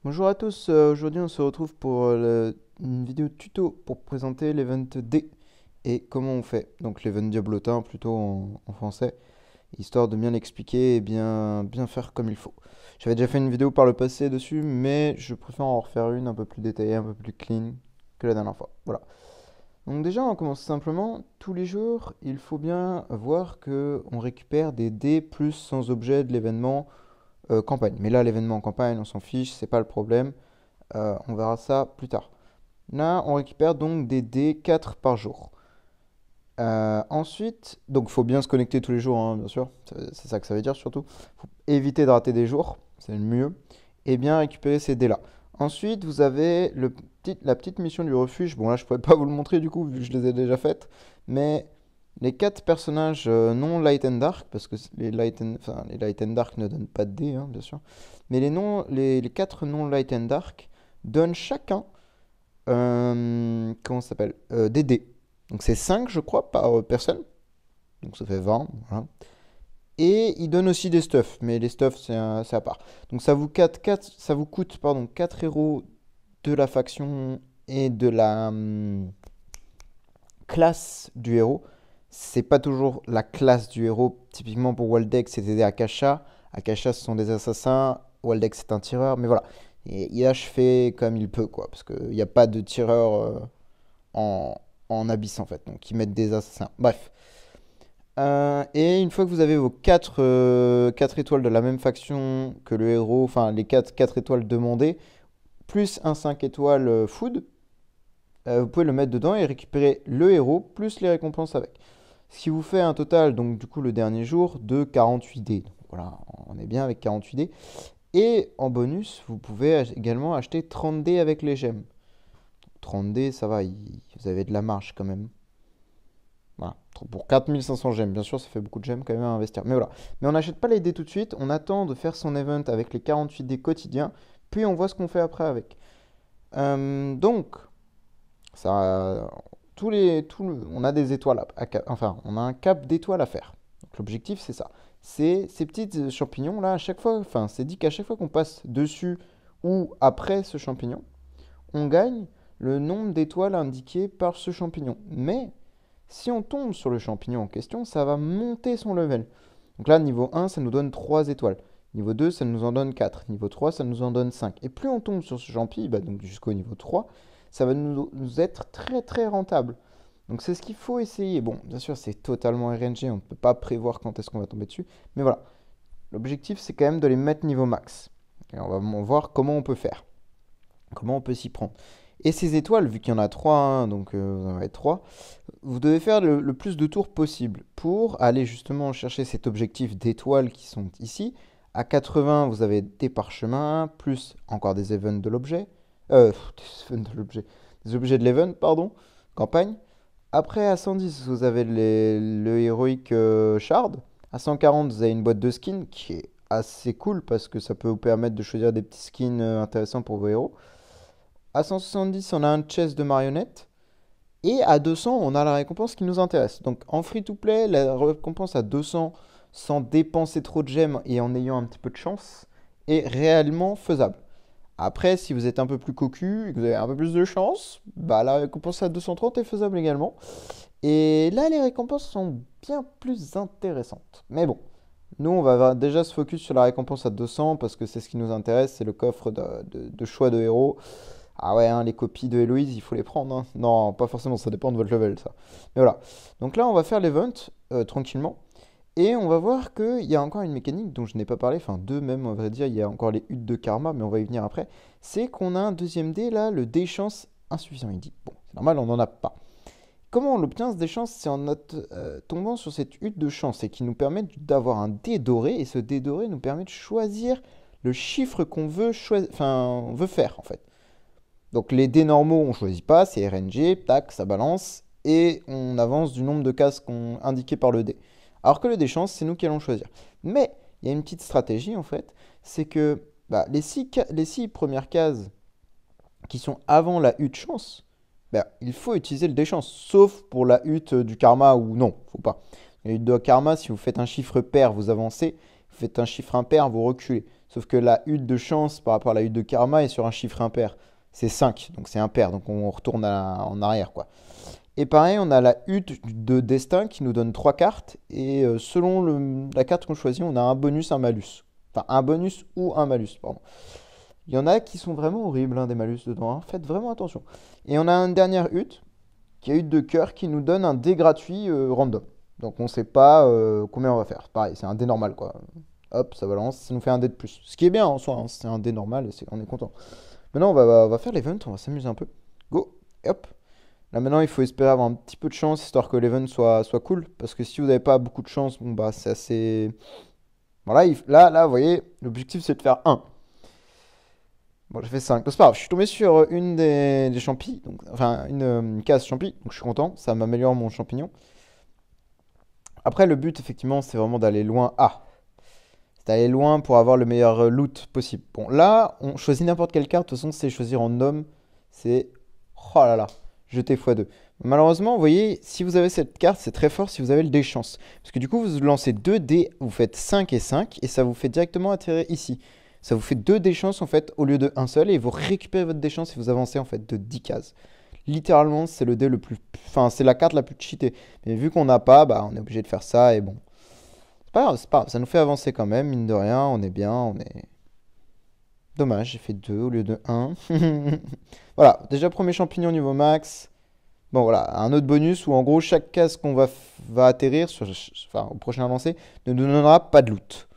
Bonjour à tous, aujourd'hui on se retrouve pour une vidéo tuto pour présenter l'event D et comment on fait. Donc l'event Diablotin plutôt en français, histoire de bien l'expliquer et bien faire comme il faut. J'avais déjà fait une vidéo par le passé dessus, mais je préfère en refaire une un peu plus détaillée, un peu plus clean que la dernière fois. Voilà. Donc déjà on commence simplement, tous les jours il faut bien voir que on récupère des dés plus sans objet de l'événement campagne. Mais là l'événement campagne on s'en fiche, c'est pas le problème. On verra ça plus tard. Là, on récupère donc des dés 4 par jour. Ensuite, donc il faut bien se connecter tous les jours, hein, bien sûr. C'est ça que ça veut dire surtout. Faut éviter de rater des jours, c'est le mieux. Et bien récupérer ces dés-là. Ensuite, vous avez la petite mission du refuge. Bon, là, je ne pourrais pas vous le montrer du coup, vu que je les ai déjà faites. Mais les 4 personnages non Light and Dark, parce que les Light and Dark ne donnent pas de dés, hein, bien sûr. Mais les 4 non Light and Dark donnent chacun, comment ça s'appelle, des dés. Donc c'est 5 je crois par personne. Donc ça fait 20. Voilà. Et ils donnent aussi des stuffs, mais les stuffs c'est à part. Donc ça vous coûte pardon, 4 héros de la faction et de la classe du héros. C'est pas toujours la classe du héros. Typiquement pour Waldeck, c'était des Akasha. Akasha, ce sont des assassins. Waldeck, c'est un tireur. Mais voilà. Et il fait comme il peut, quoi. Parce qu'il n'y a pas de tireur en, en abysse, en fait. Donc, ils mettent des assassins. Bref. Et une fois que vous avez vos 4 étoiles de la même faction que le héros, enfin, les 4 étoiles demandées, plus un 5 étoiles food, vous pouvez le mettre dedans et récupérer le héros plus les récompenses avec. Ce qui vous fait un total, donc du coup le dernier jour, de 48 dés. Donc, voilà, on est bien avec 48 dés. Et en bonus, vous pouvez également acheter 30 dés avec les gemmes. 30 dés, ça va, vous avez de la marge quand même. Voilà. Pour 4500 gemmes, bien sûr, ça fait beaucoup de gemmes quand même à investir. Mais voilà. Mais on n'achète pas les dés tout de suite, on attend de faire son event avec les 48 dés quotidiens, puis on voit ce qu'on fait après avec. Donc, ça, on a des étoiles, enfin, on a un cap d'étoiles à faire. Donc, l'objectif, c'est ça. C'est ces petits champignons là, à chaque fois, enfin, c'est dit qu'à chaque fois qu'on passe dessus ou après ce champignon, on gagne le nombre d'étoiles indiquées par ce champignon. Mais si on tombe sur le champignon en question, ça va monter son level. Donc là, niveau 1, ça nous donne 3 étoiles. Niveau 2, ça nous en donne 4. Niveau 3, ça nous en donne 5. Et plus on tombe sur ce champi, bah donc jusqu'au niveau 3, ça va nous être très très rentable. Donc c'est ce qu'il faut essayer. Bon, bien sûr, c'est totalement RNG, on ne peut pas prévoir quand est-ce qu'on va tomber dessus. Mais voilà, l'objectif, c'est quand même de les mettre niveau max. Et on va voir comment on peut faire. Comment on peut s'y prendre. Et ces étoiles, vu qu'il y en a 3, hein, donc vous en avez 3, vous devez faire le plus de tours possible pour aller justement chercher cet objectif d'étoiles qui sont ici. À 80, vous avez des parchemins, plus encore des events de l'objet. Des events de l'objet. Des objets de l'event, pardon, campagne. Après, à 110, vous avez le héroïque shard. À 140, vous avez une boîte de skins qui est assez cool parce que ça peut vous permettre de choisir des petits skins intéressants pour vos héros. À 170, on a un chest de marionnettes. Et à 200, on a la récompense qui nous intéresse. Donc en free-to-play, la récompense à 200, sans dépenser trop de gemmes et en ayant un petit peu de chance, est réellement faisable. Après, si vous êtes un peu plus cocu et que vous avez un peu plus de chance, bah, la récompense à 230 est faisable également. Et là, les récompenses sont bien plus intéressantes. Mais bon, nous, on va déjà se focus sur la récompense à 200 parce que c'est ce qui nous intéresse, c'est le coffre de choix de héros. Ah ouais, hein, les copies de Héloïse, il faut les prendre, hein. Non, pas forcément, ça dépend de votre level, ça. Mais voilà. Donc là, on va faire l'event tranquillement. Et on va voir qu'il y a encore une mécanique dont je n'ai pas parlé, enfin deux même, on va dire, il y a encore les huttes de karma, mais on va y venir après. C'est qu'on a un deuxième dé, là, le dé chance insuffisant. Il dit, bon, c'est normal, on n'en a pas. Comment on l'obtient ce dé chance? C'est en tombant sur cette hutte de chance et qui nous permet d'avoir un dé doré. Et ce dé doré nous permet de choisir le chiffre qu'on veut, on veut faire, en fait. Donc les dés normaux, on ne choisit pas, c'est RNG, tac, ça balance, et on avance du nombre de cases indiquées par le dé. Alors que le dé chance, c'est nous qui allons choisir. Mais il y a une petite stratégie en fait, c'est que bah, les 6 premières cases qui sont avant la hutte chance, bah, il faut utiliser le dé chance, sauf pour la hutte du karma ou non, faut pas. La hutte de karma, si vous faites un chiffre pair, vous avancez, vous faites un chiffre impair, vous reculez. Sauf que la hutte de chance par rapport à la hutte de karma est sur un chiffre impair. C'est 5, donc c'est impair, donc on retourne en arrière, quoi. Et pareil, on a la hutte de destin qui nous donne 3 cartes. Et selon la carte qu'on choisit, on a un bonus, un malus. Enfin, un bonus ou un malus, pardon. Il y en a qui sont vraiment horribles, hein, des malus dedans, hein. Faites vraiment attention. Et on a une dernière hutte, qui est hutte de cœur, qui nous donne un dé gratuit random. Donc on ne sait pas combien on va faire. Pareil, c'est un dé normal, quoi. Hop, ça balance, ça nous fait un dé de plus. Ce qui est bien en soi, hein, c'est un dé normal, on est content. Maintenant, on va faire l'event, on va s'amuser un peu. Go, et hop. Là maintenant, il faut espérer avoir un petit peu de chance, histoire que l'event soit cool. Parce que si vous n'avez pas beaucoup de chance, bon bah c'est assez... Voilà, là, vous voyez, l'objectif c'est de faire un. Bon, j'ai fait 5. C'est pas grave, je suis tombé sur une des champis, donc, enfin une case champi, donc je suis content, ça m'améliore mon champignon. Après, le but, effectivement, c'est vraiment d'aller loin. Ah, c'est d'aller loin pour avoir le meilleur loot possible. Bon, là, on choisit n'importe quelle carte, de toute façon, c'est choisir en homme, c'est... Oh là là, jeter x2. Malheureusement, vous voyez, si vous avez cette carte, c'est très fort si vous avez le dé chance. Parce que du coup, vous lancez 2 dés, vous faites 5 et 5, et ça vous fait directement atterrir ici. Ça vous fait 2 dés chance en fait, au lieu de un seul, et vous récupérez votre dé chance et vous avancez en fait de 10 cases. Littéralement, c'est le dé le plus... Enfin, c'est la carte la plus cheatée. Mais vu qu'on n'a pas, bah, on est obligé de faire ça, et bon. C'est pas grave, ça nous fait avancer quand même, mine de rien, on est bien, on est... Dommage, j'ai fait 2 au lieu de un. Voilà, déjà premier champignon niveau max. Bon voilà, un autre bonus où en gros chaque case qu'on va atterrir enfin, au prochain lancer ne nous donnera pas de loot.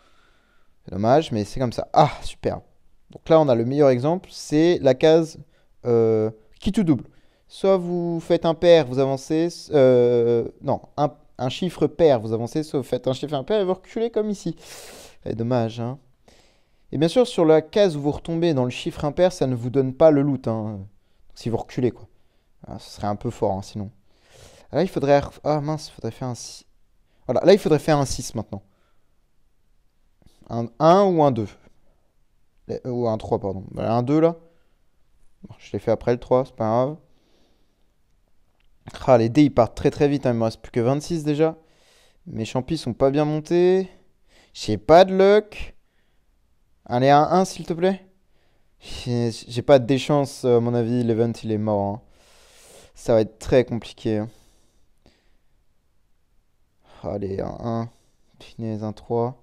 C'est dommage, mais c'est comme ça. Ah, super. Donc là, on a le meilleur exemple, c'est la case qui tout double. Soit vous faites un pair, vous avancez. Non, un chiffre pair, vous avancez. Soit vous faites un chiffre impair et vous reculez comme ici. C'est dommage, hein. Et bien sûr, sur la case où vous retombez dans le chiffre impair, ça ne vous donne pas le loot, hein. Si vous reculez, quoi. Ah, ce serait un peu fort, hein, sinon. Là, il faudrait... Ah mince, il faudrait faire un 6. Voilà, là, il faudrait faire un 6 maintenant. Un ou un 2. Ou un 3 pardon. Voilà, un 2 là. Bon, je l'ai fait après le 3 c'est pas grave. Ah, les dés, ils partent très très vite, hein. Il me reste plus que 26 déjà. Mes champis sont pas bien montés. J'ai pas de luck. Allez, un s'il te plaît. J'ai pas de déchance, à mon avis, l'event il est mort, hein. Ça va être très compliqué, hein. Allez, un Finesse, un 3.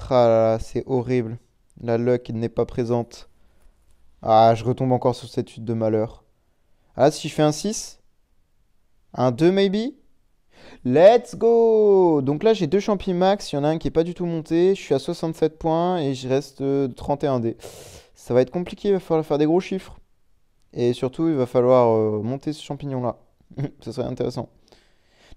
Ah là là, c'est horrible. La luck n'est pas présente. Ah, je retombe encore sur cette chute de malheur. Ah, si je fais un 6, un 2 maybe. Let's go! Donc là, j'ai deux champis max. Il y en a un qui est pas du tout monté. Je suis à 67 points et je reste 31 dés. Ça va être compliqué. Il va falloir faire des gros chiffres. Et surtout, il va falloir monter ce champignon-là. Ça serait intéressant.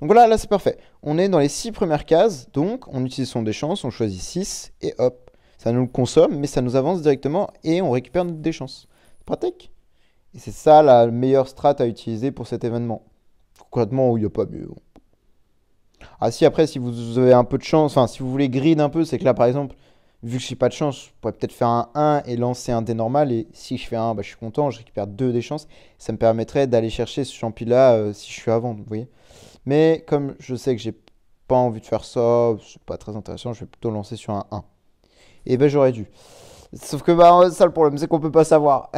Donc voilà, là c'est parfait. On est dans les 6 premières cases. Donc on utilise son déchance. On choisit 6 et hop. Ça nous le consomme, mais ça nous avance directement et on récupère notre déchance. Pratique. Et c'est ça la meilleure strat à utiliser pour cet événement. Concrètement, il n'y a pas mieux. Ah si, après, si vous avez un peu de chance, enfin, si vous voulez grid un peu, c'est que là, par exemple, vu que j'ai pas de chance, je pourrais peut-être faire un 1 et lancer un dé normal. Et si je fais un, bah, je suis content, je récupère 2 des chances. Ça me permettrait d'aller chercher ce champi-là si je suis avant, vous voyez. Mais comme je sais que j'ai pas envie de faire ça, c'est pas très intéressant, je vais plutôt lancer sur un 1. Et ben j'aurais dû. Sauf que bah, ça le problème, c'est qu'on peut pas savoir.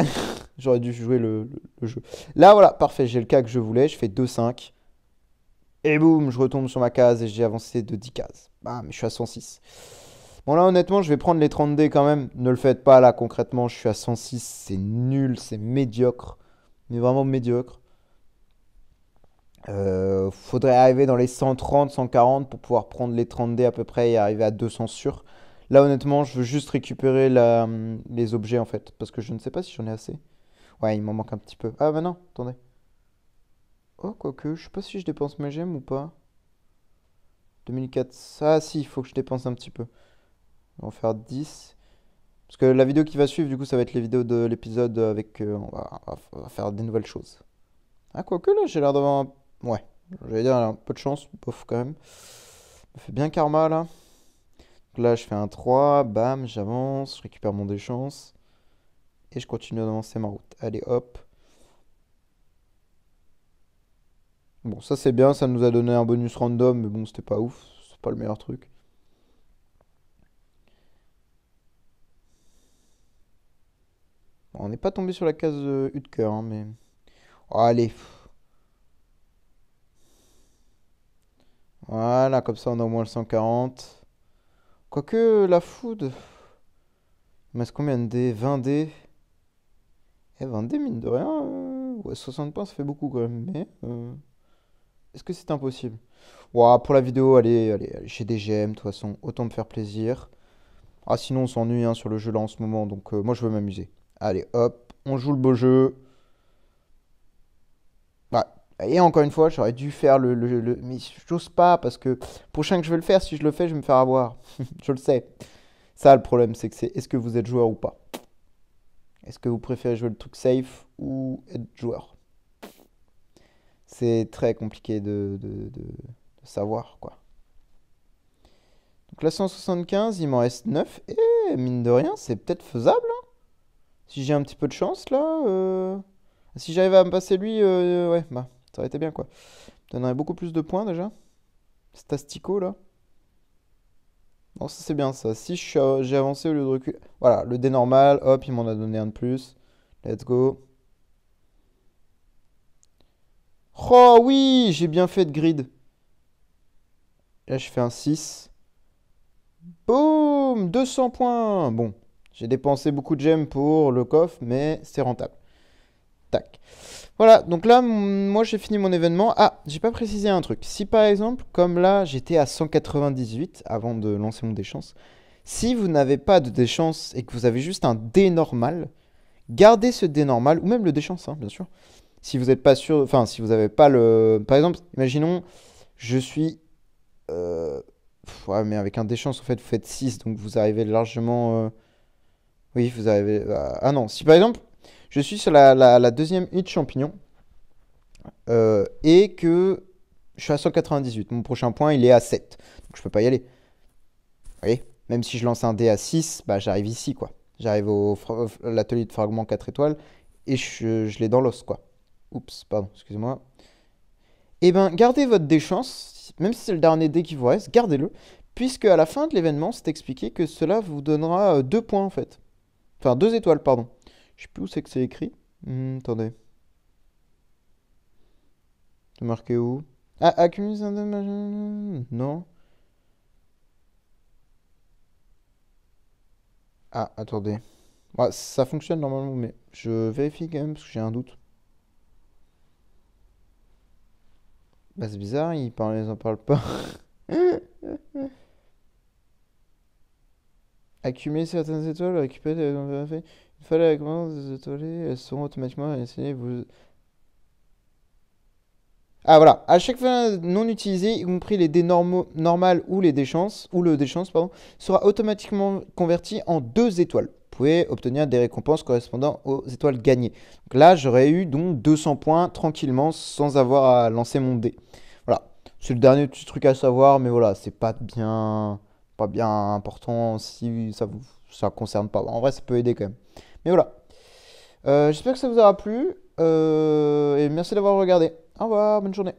J'aurais dû jouer le jeu. Là, voilà, parfait, j'ai le cas que je voulais, je fais 2-5. Et boum, je retombe sur ma case et j'ai avancé de 10 cases. Bam, je suis à 106. Bon là honnêtement je vais prendre les 30 dés quand même. Ne le faites pas là concrètement, je suis à 106. C'est nul, c'est médiocre. Mais vraiment médiocre. Faudrait arriver dans les 130, 140 pour pouvoir prendre les 30 dés à peu près et arriver à 200 sur. Là honnêtement je veux juste récupérer les objets en fait. Parce que je ne sais pas si j'en ai assez. Ouais il m'en manque un petit peu. Ah bah non, attendez. Oh quoique, je sais pas si je dépense mes gemmes ou pas. 2004. Ah si, il faut que je dépense un petit peu. On va en faire 10. Parce que la vidéo qui va suivre, du coup, ça va être les vidéos de l'épisode avec... on va faire des nouvelles choses. Ah, quoique là, j'ai l'air d'avoir Ouais, j'allais dire un peu de chance, bof quand même. Ça me fait bien karma là. Donc là, je fais un 3, bam, j'avance, je récupère mon déchance. Et je continue d'avancer ma route. Allez, hop. Bon, ça c'est bien, ça nous a donné un bonus random, mais bon, c'était pas ouf. C'est pas le meilleur truc. On n'est pas tombé sur la case U de cœur, hein, mais... Oh, allez. Voilà, comme ça on a au moins le 140. Quoique la food... Il me reste combien de dés? 20 dés. 20 dés, mine de rien. Ouais, 60 points, ça fait beaucoup quand même. Mais est-ce que c'est impossible? Ouah, pour la vidéo, allez, j'ai des GM, de toute façon. Autant me faire plaisir. Ah, sinon, on s'ennuie hein, sur le jeu là en ce moment. Donc, moi, je veux m'amuser. Allez, hop, on joue le beau jeu. Bah, et encore une fois, j'aurais dû faire mais j'ose pas parce que prochain que je vais le faire, si je le fais, je vais me faire avoir. Je le sais. Ça, le problème, c'est que c'est est-ce que vous êtes joueur ou pas? Est-ce que vous préférez jouer le truc safe ou être joueur? C'est très compliqué de savoir, quoi. Donc là, 175, il m'en reste 9. Et mine de rien, c'est peut-être faisable, hein. Si j'ai un petit peu de chance, là. Si j'arrive à me passer lui, ouais, bah, ça aurait été bien, quoi. Ça donnerait beaucoup plus de points, déjà. Stastico, là. Non, ça c'est bien, ça. Si j'ai avancé au lieu de reculer. Voilà, le dé normal, hop, il m'en a donné un de plus. Let's go. Oh oui, j'ai bien fait de grid. Là, je fais un 6. Boum, 200 points. Bon, j'ai dépensé beaucoup de gemmes pour le coffre, mais c'est rentable. Tac. Voilà, donc là, moi j'ai fini mon événement. Ah, j'ai pas précisé un truc. Si par exemple, comme là, j'étais à 198 avant de lancer mon déchance, si vous n'avez pas de déchance et que vous avez juste un dé normal, gardez ce dé normal, ou même le déchance, hein, bien sûr. Si vous n'êtes pas sûr, enfin, si vous n'avez pas le. Par exemple, imaginons, je suis. Ouais, mais avec un déchance, en fait, vous faites 6 donc vous arrivez largement. Oui, vous arrivez. Ah non, si par exemple, je suis sur la deuxième hit champignon et que je suis à 198, mon prochain point il est à 7, donc je peux pas y aller. Vous voyez? Même si je lance un dé à 6, bah j'arrive ici quoi. J'arrive l'atelier de fragment 4 étoiles et je l'ai dans l'os quoi. Oups, pardon, excusez-moi. Eh ben, gardez votre déchance, même si c'est le dernier dé qui vous reste, gardez-le, puisque à la fin de l'événement, c'est expliqué que cela vous donnera 2 points en fait. Enfin, 2 étoiles, pardon. Je sais plus où c'est que c'est écrit. Attendez. C'est marqué où? Ah, accumule un dommage. Non. Ah, attendez. Ouais, ça fonctionne normalement, mais je vérifie quand même parce que j'ai un doute. Bah, c'est bizarre, ils en parlent pas. Accumuler certaines étoiles, récupérer une fois la récompense des étoiles, elles seront automatiquement assignées. Ah voilà, à chaque fois non utilisé, y compris les dés normales ou les déchances, ou le déchance, pardon, sera automatiquement converti en 2 étoiles. Vous pouvez obtenir des récompenses correspondant aux étoiles gagnées. Donc là, j'aurais eu donc 200 points tranquillement sans avoir à lancer mon dé. Voilà, c'est le dernier petit truc à savoir, mais voilà, c'est pas bien important si ça concerne pas. En vrai, ça peut aider quand même. Mais voilà. J'espère que ça vous aura plu et merci d'avoir regardé. Au revoir, bonne journée.